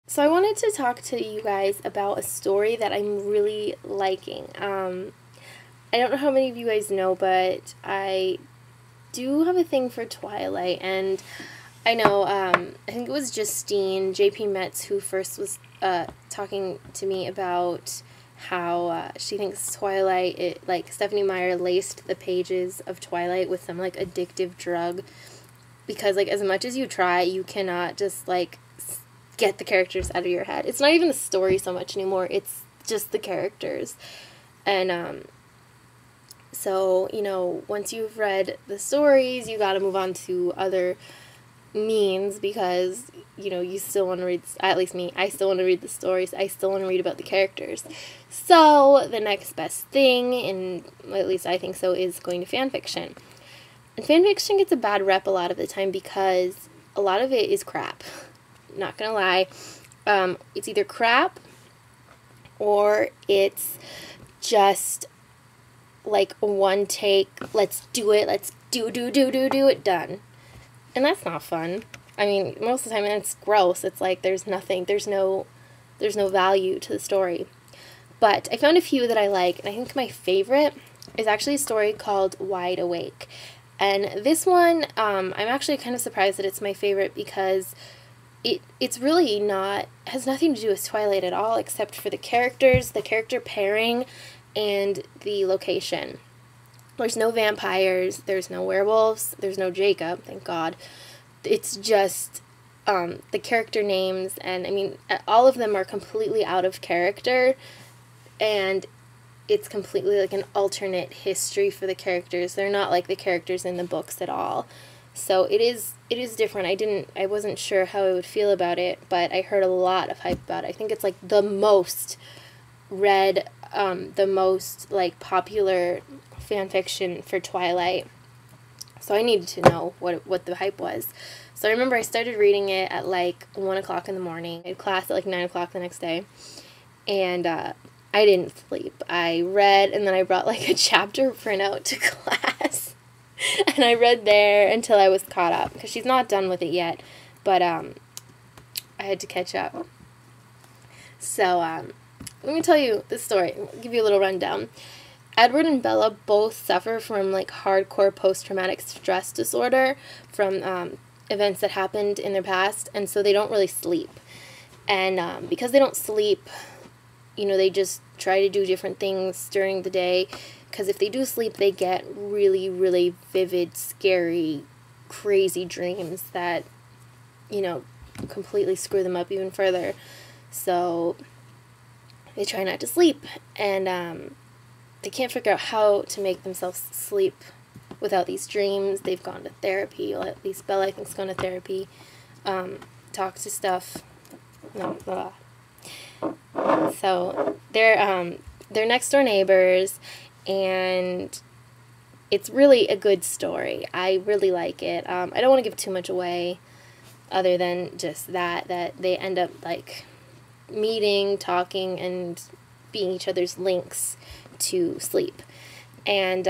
So I wanted to talk to you guys about a story that I'm really liking. I don't know how many of you guys know, but I do have a thing for Twilight, and I know, I think it was Justine, JP Metz, who first was talking to me about how she thinks Twilight, like Stephenie Meyer laced the pages of Twilight with some like addictive drug, because like as much as you try, you cannot just like get the characters out of your head. It's not even the story so much anymore, it's just the characters. And so, you know, once you've read the stories, you gotta move on to other means, because, you know, you still want to read, at least me, I still want to read the stories, I still want to read about the characters. So, the next best thing, and at least I think so, is going to fan fiction. And fan fiction gets a bad rep a lot of the time because a lot of it is crap. Not gonna lie. It's either crap or it's just like one take, let's do it, let's do it, done. And that's not fun. I mean, most of the time it's gross. It's like there's no value to the story. But I found a few that I like, and I think my favorite is actually a story called Wide Awake. And this one, I'm actually kind of surprised that it's my favorite because it's really not, has nothing to do with Twilight at all, except for the characters, the character pairing, and the location. There's no vampires, there's no werewolves, there's no Jacob, thank God. It's just the character names, and I mean, all of them are completely out of character, and it's completely like an alternate history for the characters. They're not like the characters in the books at all. So it is different. I wasn't sure how I would feel about it, but I heard a lot of hype about it. I think it's like the most read, the most like popular fan fiction for Twilight. So I needed to know what the hype was. So I remember I started reading it at like 1 o'clock in the morning. I had class at like 9 o'clock the next day. And I didn't sleep. I read, and then I brought like a chapter printout to class. And I read there until I was caught up, because she's not done with it yet, but I had to catch up. So let me tell you the story. I'll give you a little rundown. Edward and Bella both suffer from like hardcore post-traumatic stress disorder from events that happened in their past, and so they don't really sleep. And because they don't sleep, you know, they just try to do different things during the day. Because if they do sleep, they get really, really vivid, scary, crazy dreams that, you know, completely screw them up even further. So they try not to sleep, and they can't figure out how to make themselves sleep without these dreams. They've gone to therapy, or at least Bella, I think, has gone to therapy, talks to stuff. No, blah. So they're next door neighbors, and it's really a good story. I really like it. I don't want to give too much away, other than just that they end up like meeting, talking, and being each other's links to sleep. And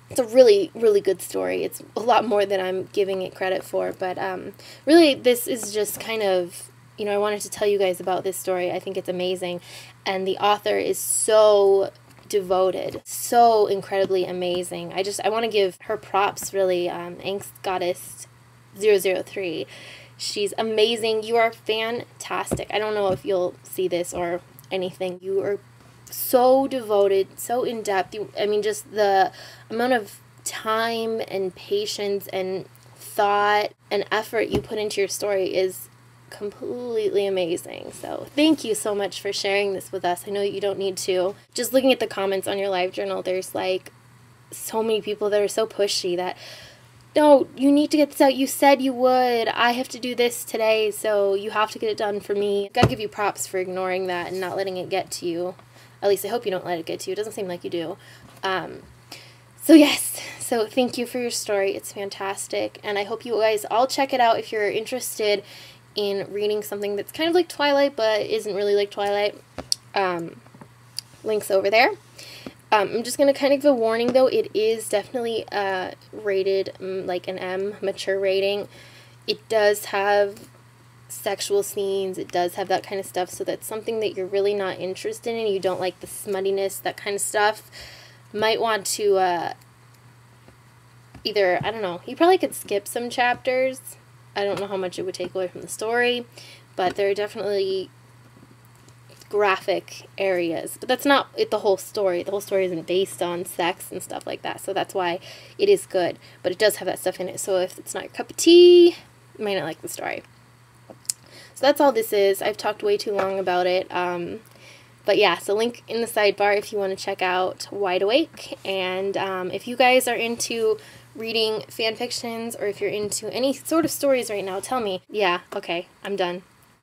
it's a really, really good story. It's a lot more than I'm giving it credit for, but really this is just kind of, you know, I wanted to tell you guys about this story. I think it's amazing, and the author is so devoted, so incredibly amazing. I want to give her props, really. Angst Goddess 003. She's amazing. You are fantastic. I don't know if you'll see this or anything. You are so devoted, so in-depth. I mean, just the amount of time and patience and thought and effort you put into your story is completely amazing. So thank you so much for sharing this with us. I know you don't need to. Just looking at the comments on your live journal, there's like so many people that are so pushy that, no, you need to get this out. You said you would. I have to do this today, so you have to get it done for me. Gotta give you props for ignoring that and not letting it get to you. At least I hope you don't let it get to you. It doesn't seem like you do. So yes, so thank you for your story. It's fantastic, and I hope you guys all check it out if you're interested in reading something that's kind of like Twilight but isn't really like Twilight. Links over there. I'm just going to kind of give a warning, though. It is definitely rated like an M, mature rating. It does have sexual scenes. It does have that kind of stuff. So that's something that you're really not interested in. You don't like the smuttiness, that kind of stuff. Might want to either, I don't know, you probably could skip some chapters. I don't know how much it would take away from the story, but there are definitely graphic areas. But that's not the whole story. The whole story isn't based on sex and stuff like that. So that's why it is good. But it does have that stuff in it. So if it's not your cup of tea, you might not like the story. So that's all this is. I've talked way too long about it. But yeah, so link in the sidebar if you want to check out Wide Awake. And if you guys are into reading fan fictions, or if you're into any sort of stories right now, tell me. Yeah, okay, I'm done.